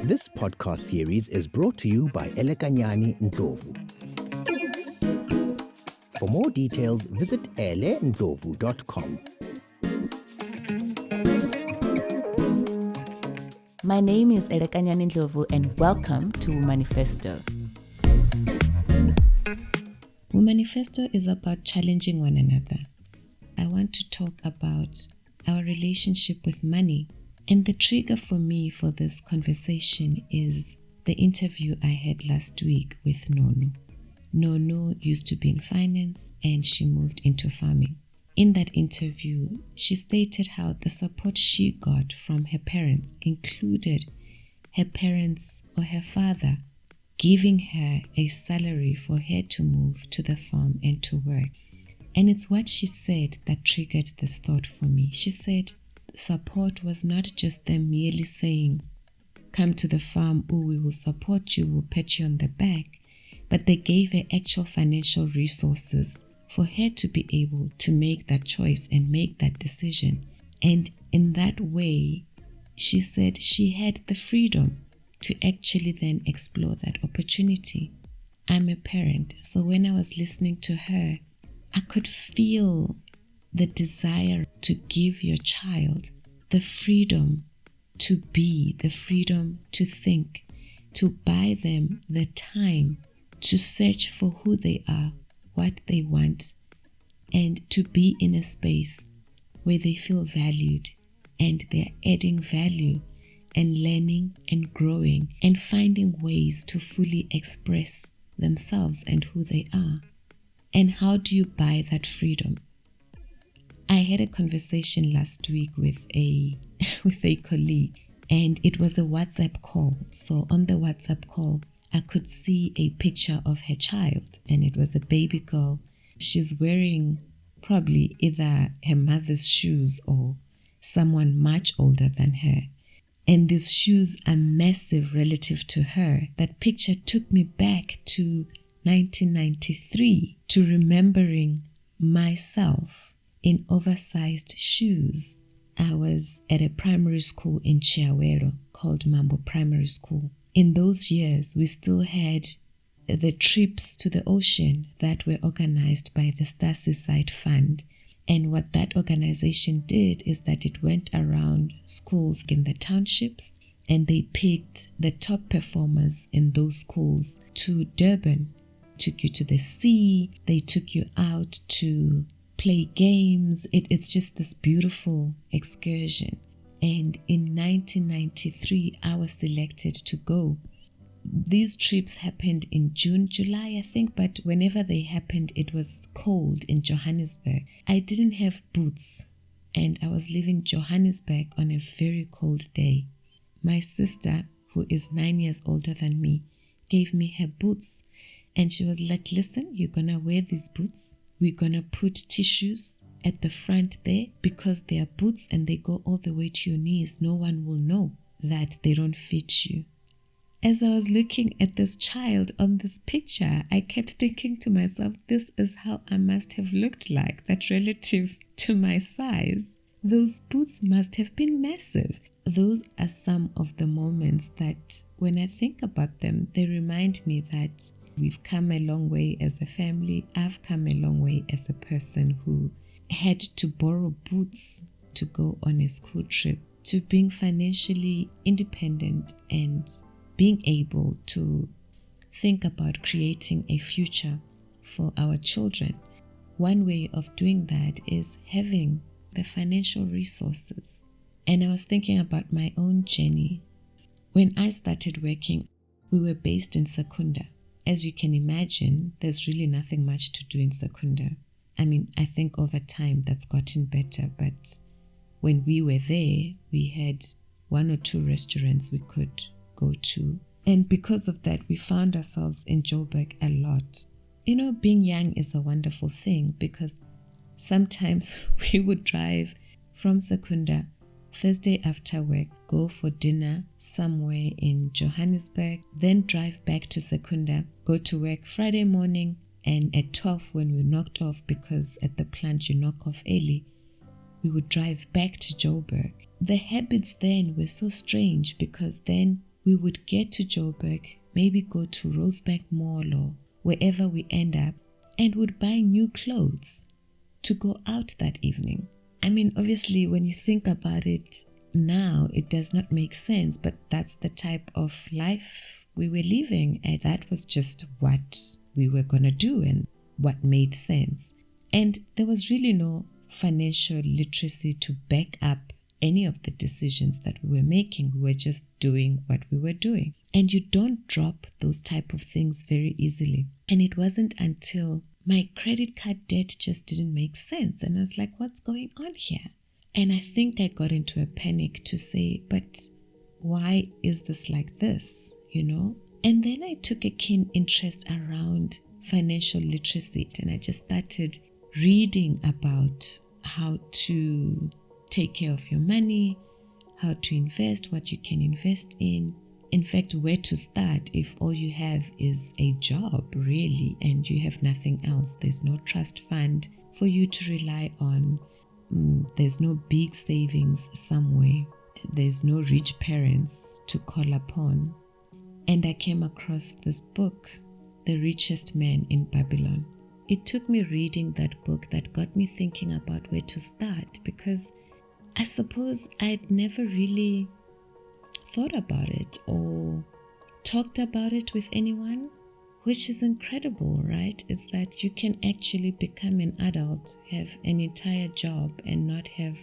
This podcast series is brought to you by Elekanyani Ndlovu. For more details, visit elendlovu.com. My name is Elekanyani Ndlovu and welcome to Womanifesto. Womanifesto is about challenging one another. I want to talk about our relationship with money. And the trigger for me for this conversation is the interview I had last week with Nono. Nono used to be in finance and she moved into farming. In that interview, she stated how the support she got from her parents included her parents or her father giving her a salary for her to move to the farm and to work. And it's what she said that triggered this thought for me. She said support was not just them merely saying, come to the farm, oh, we will support you, we'll pat you on the back, but they gave her actual financial resources for her to be able to make that choice and make that decision. And in that way, she said she had the freedom to actually then explore that opportunity. I'm a parent, so when I was listening to her, I could feel the desire to give your child the freedom to be, the freedom to think, to buy them the time to search for who they are, what they want, and to be in a space where they feel valued and they're adding value and learning and growing and finding ways to fully express themselves and who they are. And how do you buy that freedom? I had a conversation last week with a colleague, and it was a WhatsApp call. So on the WhatsApp call, I could see a picture of her child, and it was a baby girl. She's wearing probably either her mother's shoes or someone much older than her. And these shoes are massive relative to her. That picture took me back to 1993, to remembering myself in oversized shoes. I was at a primary school in Chiawero called Mambo Primary School. In those years, we still had the trips to the ocean that were organized by the Star Seaside Fund. And what that organization did is that it went around schools in the townships and they picked the top performers in those schools to Durban, took you to the sea, they took you out to play games. It's just this beautiful excursion. And in 1993, I was selected to go. These trips happened in June, July, I think, but whenever they happened, it was cold in Johannesburg. I didn't have boots, and I was leaving Johannesburg on a very cold day. My sister, who is 9 years older than me, gave me her boots, and she was like, listen, you're gonna wear these boots. We're gonna put tissues at the front there because they are boots and they go all the way to your knees. No one will know that they don't fit you. As I was looking at this child on this picture, I kept thinking to myself, this is how I must have looked like, that relative to my size. Those boots must have been massive. Those are some of the moments that when I think about them, they remind me that we've come a long way as a family. I've come a long way as a person who had to borrow boots to go on a school trip, to being financially independent and being able to think about creating a future for our children. One way of doing that is having the financial resources. And I was thinking about my own journey. When I started working, we were based in Secunda. As you can imagine, there's really nothing much to do in Secunda. I mean, I think over time that's gotten better, but when we were there, we had 1 or 2 restaurants we could go to. And because of that, we found ourselves in Joburg a lot. You know, being young is a wonderful thing because sometimes we would drive from Secunda Thursday after work, go for dinner somewhere in Johannesburg, then drive back to Secunda, go to work Friday morning, and at 12 when we knocked off, because at the plant you knock off early, we would drive back to Joburg. The habits then were so strange because then we would get to Joburg, maybe go to Rosebank Mall or wherever we end up, and would buy new clothes to go out that evening. I mean, obviously, when you think about it now, it does not make sense, but that's the type of life we were living, and that was just what we were going to do and what made sense. And there was really no financial literacy to back up any of the decisions that we were making. We were just doing what we were doing. And you don't drop those type of things very easily. And it wasn't until my credit card debt just didn't make sense. And I was like, what's going on here? And I think I got into a panic to say, but why is this like this? And then I took a keen interest around financial literacy, and I just started reading about how to take care of your money, how to invest, what you can invest in fact, where to start if all you have is a job, really, and you have nothing else. There's no trust fund for you to rely on. There's no big savings somewhere. There's no rich parents to call upon. And I came across this book, The Richest Man in Babylon. It took me reading that book that got me thinking about where to start, because I suppose I'd never really thought about it or talked about it with anyone, which is incredible, right? Is that you can actually become an adult, have an entire job, and not have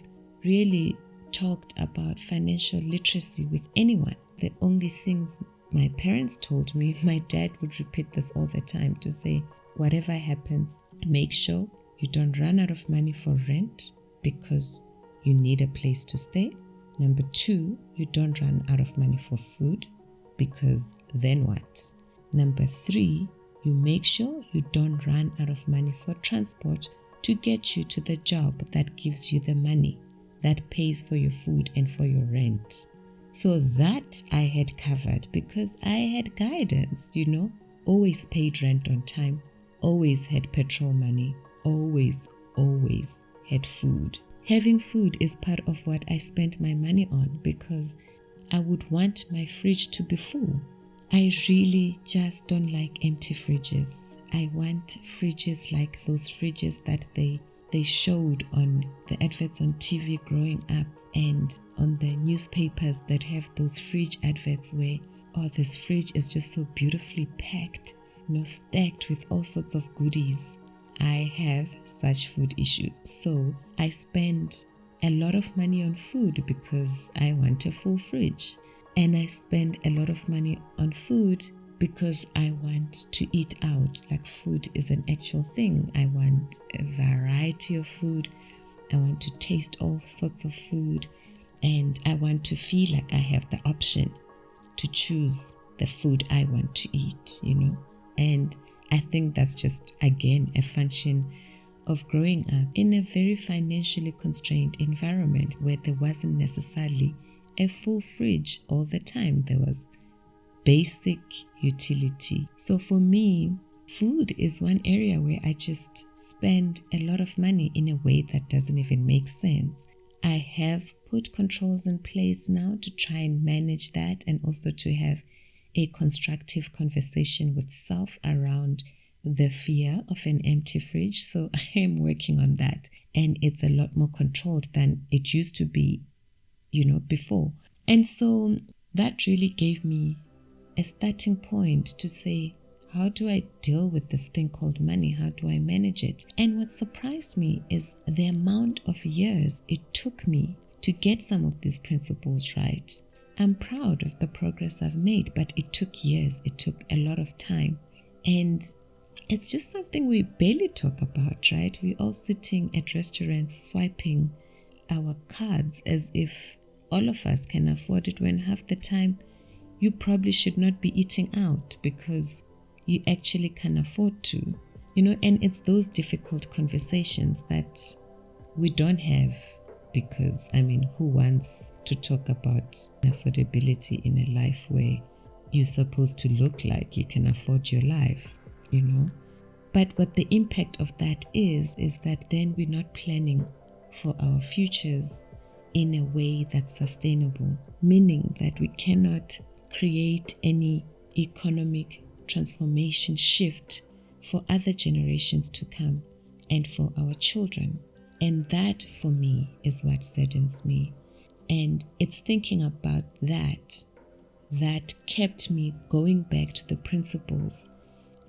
really talked about financial literacy with anyone. The only things my parents told me, my dad would repeat this all the time to say, whatever happens, make sure you don't run out of money for rent because you need a place to stay. Number 2, you don't run out of money for food because then what? Number 3, you make sure you don't run out of money for transport to get you to the job that gives you the money, that pays for your food and for your rent. So that I had covered because I had guidance, always paid rent on time, always had petrol money, always had food. Having food is part of what I spent my money on because I would want my fridge to be full. I really just don't like empty fridges. I want fridges like those fridges that they showed on the adverts on TV growing up and on the newspapers that have those fridge adverts where, this fridge is just so beautifully packed, stacked with all sorts of goodies. I have such food issues. So I spend a lot of money on food because I want a full fridge. And I spend a lot of money on food because I want to eat out. Like, food is an actual thing. I want a variety of food. I want to taste all sorts of food. And I want to feel like I have the option to choose the food I want to eat, And I think that's just, again, a function of growing up in a very financially constrained environment where there wasn't necessarily a full fridge all the time. There was basic utility. So for me, food is one area where I just spend a lot of money in a way that doesn't even make sense. I have put controls in place now to try and manage that, and also to have a constructive conversation with self around the fear of an empty fridge. So I am working on that, and it's a lot more controlled than it used to be, before. And so that really gave me a starting point to say, how do I deal with this thing called money? How do I manage it? And what surprised me is the amount of years it took me to get some of these principles right. I'm proud of the progress I've made, but it took years. It took a lot of time. And it's just something we barely talk about, right? We're all sitting at restaurants swiping our cards as if all of us can afford it, when half the time you probably should not be eating out because you actually can afford to, and it's those difficult conversations that we don't have because, who wants to talk about affordability in a life where you're supposed to look like you can afford your life, But what the impact of that is that then we're not planning for our futures in a way that's sustainable, meaning that we cannot create any economic transformation shift for other generations to come and for our children. And that for me is what saddens me. And it's thinking about that kept me going back to the principles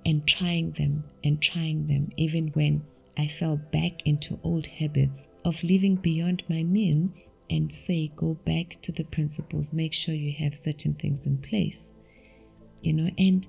and trying them even when I fell back into old habits of living beyond my means, and say, go back to the principles, make sure you have certain things in place, and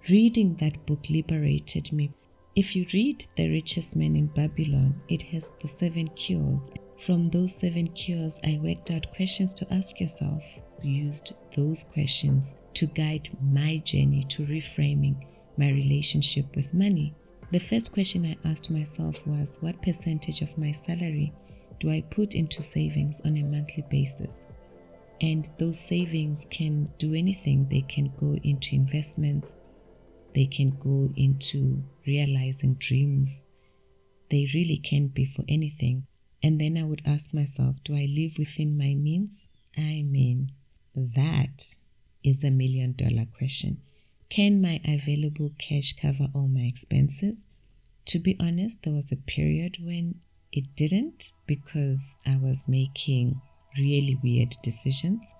reading that book liberated me. If you read The Richest Man in Babylon, it has the 7 cures. From those 7 cures, I worked out questions to ask yourself. Used those questions to guide my journey to reframing my relationship with money. The first question I asked myself was, what percentage of my salary do I put into savings on a monthly basis? And those savings can do anything. They can go into investments. They can go into realizing dreams. They really can be for anything. And then I would ask myself, do I live within my means? I mean, that is $1 million question. Can my available cash cover all my expenses? To be honest, there was a period when it didn't, because I was making really weird decisions.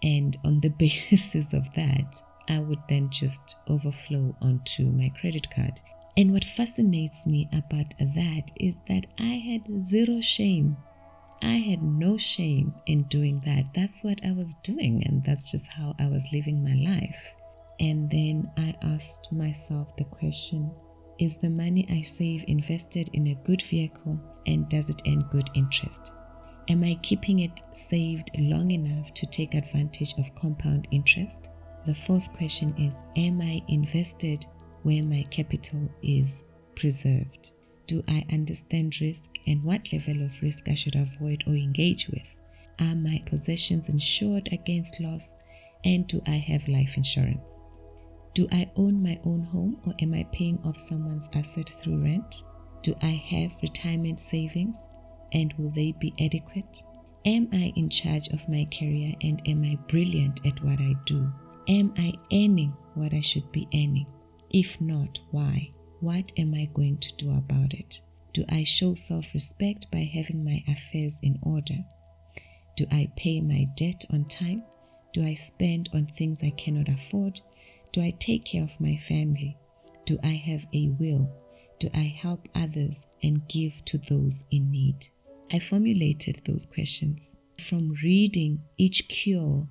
And on the basis of that, I would then just overflow onto my credit card. And what fascinates me about that is that I had zero shame. I had no shame in doing that. That's what I was doing, and that's just how I was living my life. And then I asked myself the question, is the money I save invested in a good vehicle, and does it earn good interest? Am I keeping it saved long enough to take advantage of compound interest? The fourth question is, am I invested where my capital is preserved? Do I understand risk and what level of risk I should avoid or engage with? Are my possessions insured against loss, and do I have life insurance? Do I own my own home, or am I paying off someone's asset through rent? Do I have retirement savings, and will they be adequate? Am I in charge of my career, and am I brilliant at what I do? Am I earning what I should be earning? If not, why? What am I going to do about it? Do I show self-respect by having my affairs in order? Do I pay my debt on time? Do I spend on things I cannot afford? Do I take care of my family? Do I have a will? Do I help others and give to those in need? I formulated those questions from reading each cure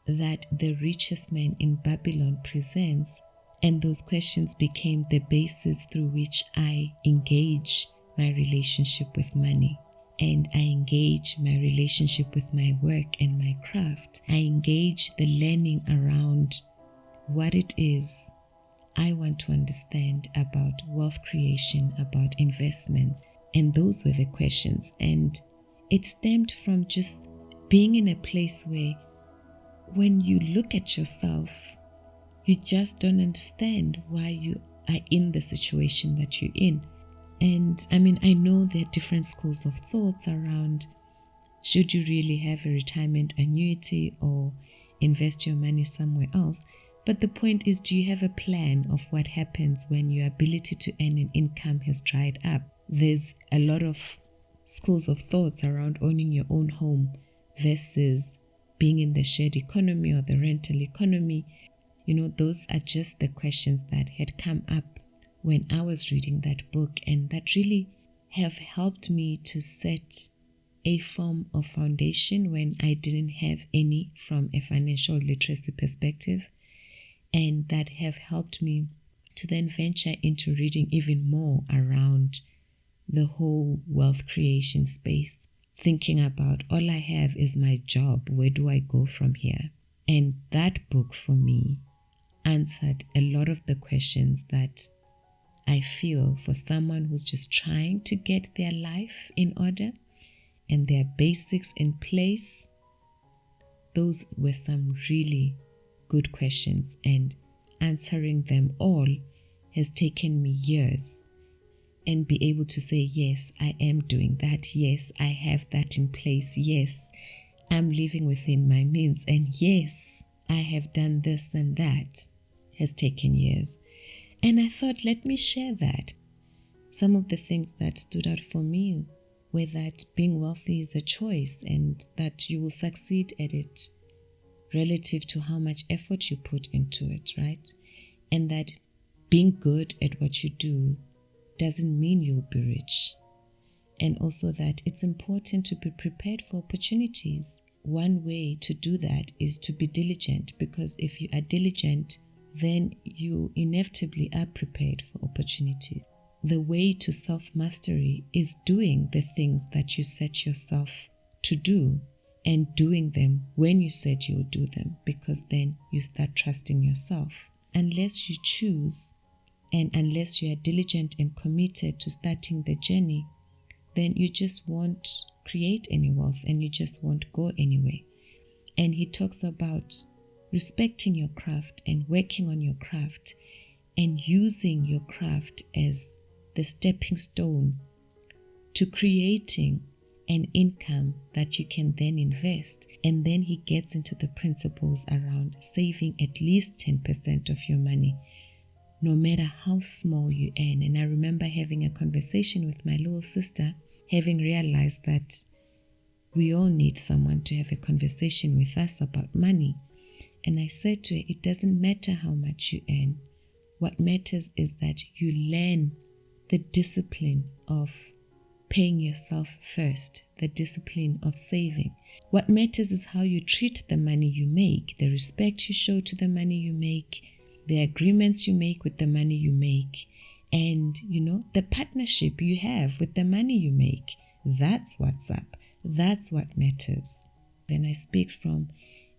that the richest man in Babylon presents, and those questions became the basis through which I engage my relationship with money, and I engage my relationship with my work and my craft. I engage the learning around what it is I want to understand about wealth creation, about investments. And those were the questions. And it stemmed from just being in a place where when you look at yourself, you just don't understand why you are in the situation that you're in. And I mean, I know there are different schools of thoughts around, should you really have a retirement annuity or invest your money somewhere else? But the point is, do you have a plan of what happens when your ability to earn an income has dried up? There's a lot of schools of thoughts around owning your own home versus being in the shared economy or the rental economy. You know, those are just the questions that had come up when I was reading that book, and that really have helped me to set a form of foundation when I didn't have any from a financial literacy perspective, and that have helped me to then venture into reading even more around the whole wealth creation space, thinking about, all I have is my job, where do I go from here? And that book for me answered a lot of the questions that I feel for someone who's just trying to get their life in order and their basics in place. Those were some really good questions, and answering them all has taken me years, and be able to say, yes, I am doing that. Yes, I have that in place. Yes, I'm living within my means. And yes, I have done this and that has taken years. And I thought, let me share that. Some of the things that stood out for me were that being wealthy is a choice and that you will succeed at it relative to how much effort you put into it, right? And that being good at what you do doesn't mean you'll be rich. And also that it's important to be prepared for opportunities. One way to do that is to be diligent, because if you are diligent, then you inevitably are prepared for opportunity. The way to self-mastery is doing the things that you set yourself to do and doing them when you said you'll do them, because then you start trusting yourself. Unless you choose and unless you are diligent and committed to starting the journey, then you just won't create any wealth and you just won't go anywhere. And he talks about respecting your craft and working on your craft and using your craft as the stepping stone to creating an income that you can then invest. And then he gets into the principles around saving at least 10% of your money, no matter how small you earn. And I remember having a conversation with my little sister, having realized that we all need someone to have a conversation with us about money. And I said to her, it doesn't matter how much you earn. What matters is that you learn the discipline of paying yourself first, the discipline of saving. What matters is how you treat the money you make, the respect you show to the money you make, the agreements you make with the money you make, and, the partnership you have with the money you make. That's what's up. That's what matters. Then I speak from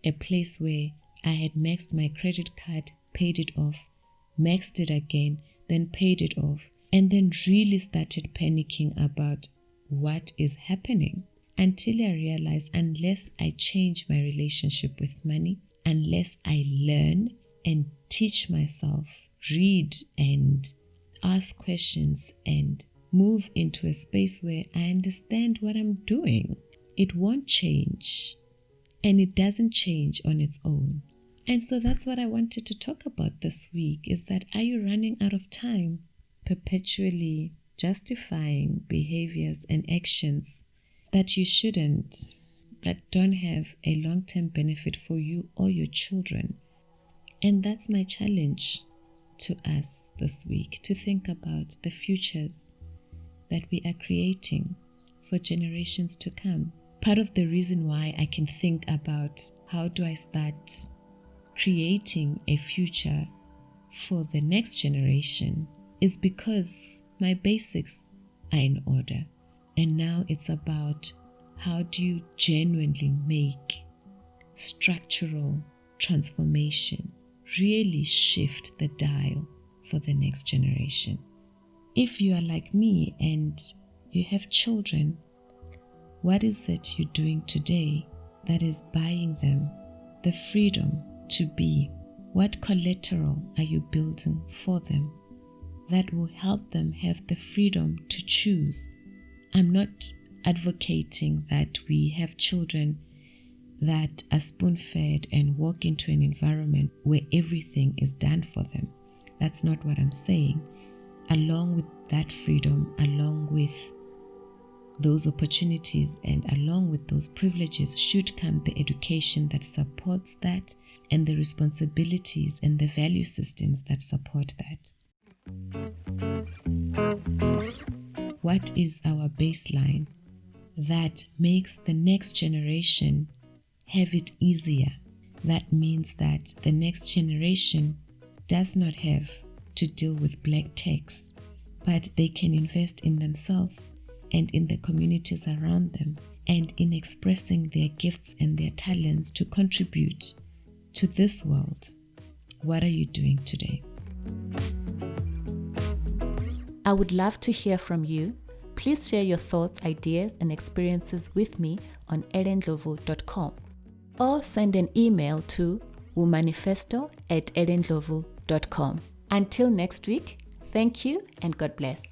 a place where I had maxed my credit card, paid it off, maxed it again, then paid it off, and then really started panicking about what is happening, until I realized unless I change my relationship with money, unless I learn and teach myself, read and ask questions and move into a space where I understand what I'm doing, it won't change. And it doesn't change on its own. And so that's what I wanted to talk about this week, is that are you running out of time perpetually justifying behaviors and actions that you shouldn't, that don't have a long-term benefit for you or your children? And that's my challenge to us this week, to think about the futures that we are creating for generations to come. Part of the reason why I can think about how do I start creating a future for the next generation is because my basics are in order. And now it's about how do you genuinely make structural transformation, really shift the dial for the next generation. If you are like me and you have children, what is it you're doing today that is buying them the freedom to be? What collateral are you building for them that will help them have the freedom to choose? I'm not advocating that we have children that are spoon-fed and walk into an environment where everything is done for them. That's not what I'm saying. Along with that freedom, along with those opportunities and along with those privileges should come the education that supports that and the responsibilities and the value systems that support that. What is our baseline that makes the next generation have it easier? That means that the next generation does not have to deal with black tax, but they can invest in themselves and in the communities around them and in expressing their gifts and their talents to contribute to this world. What are you doing today? I would love to hear from you. Please share your thoughts, ideas, and experiences with me on elendlovu.com or send an email to womanifesto@elendlovu.com. Until next week, thank you and God bless.